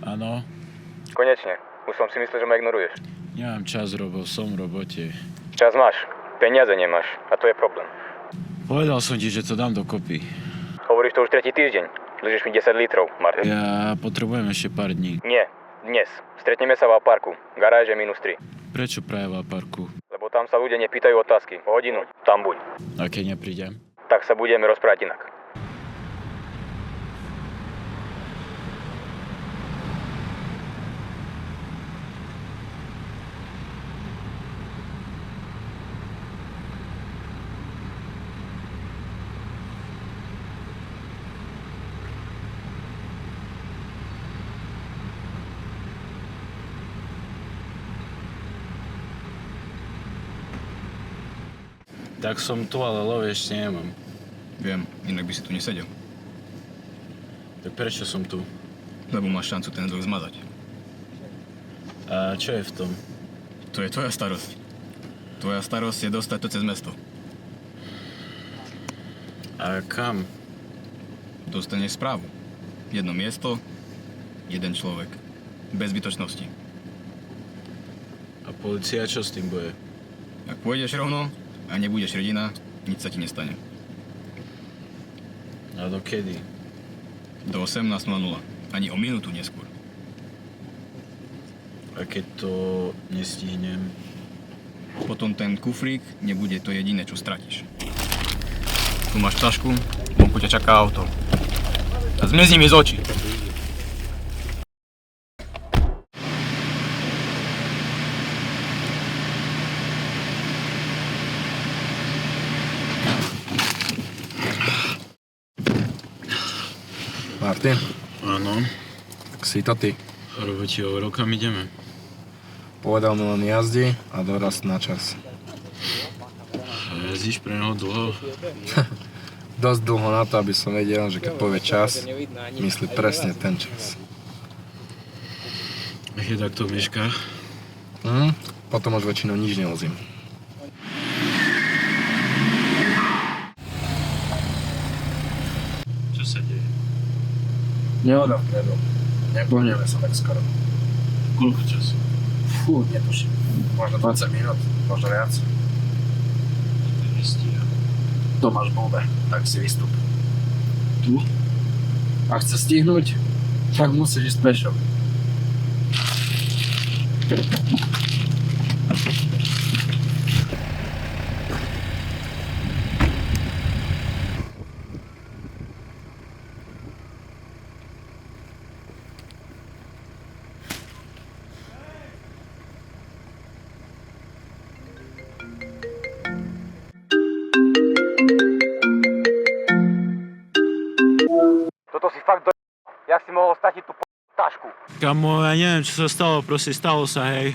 Áno, Konečne. Už som si myslel, že ma ignoruješ. nemám čas, Robo, som v robote. Čas máš, peniaze nemáš a to je problém. Povedal som ti, že to dám dokopy. Hovoríš to už tretí týždeň. Dlžíš mi 10 litrov, Martin. Ja potrebujem ešte pár dní. Nie, dnes. Stretneme sa v parku. Garáže -3. Prečo práve v parku? Lebo tam sa ľudia nepýtajú otázky. O hodinu, tam buď. A keď neprídem? Tak sa budeme rozprávať inak. Tak som tu, ale love ešte nemám. Viem, inak by si tu nesedel. Tak prečo som tu? Lebo máš šancu ten dlh zmazať. A čo je v tom? To je tvoja starosť. Tvoja starosť je dostať to cez mesto. A kam? Dostaneš správu. Jedno miesto, jeden človek. Bez zbytočnosti. A polícia čo s tým bude? Ak pôjdeš rovno a nebudeš hrdina, nič sa ti nestane. A dokedy? Do 18:00. Ani o minútu neskôr. A keď to nestihnem? Potom ten kufrík nebude to jediné, čo stratíš. Tu máš tašku, vonku ťa čaká auto. A zmizni mi z očí. Martin, Áno. tak si to ty. Robo ti hovoril, kam ideme. Povedal mi len jazdi a doraz na čas. A jazdíš pre neho dlho? Dosť dlho na to, aby som vedel, že keď povie čas, myslí presne ten čas. A keď takto mešká? Potom už väčšinou nič nevozím. Čo sa deje? Nehoda vpredu. Nepohneme sa tak skoro. Koľko času? Fú, netuším. Možno 20 minút, možno viac. To nestíha. Tomáš Bobe, tak si vystup. Tu? Ak chce stihnúť, tak musíš ísť pešo. Toto si fakt Jak si mohol stratiť tú tašku? Kamo, ja neviem, čo sa stalo, proste stalo sa, hej.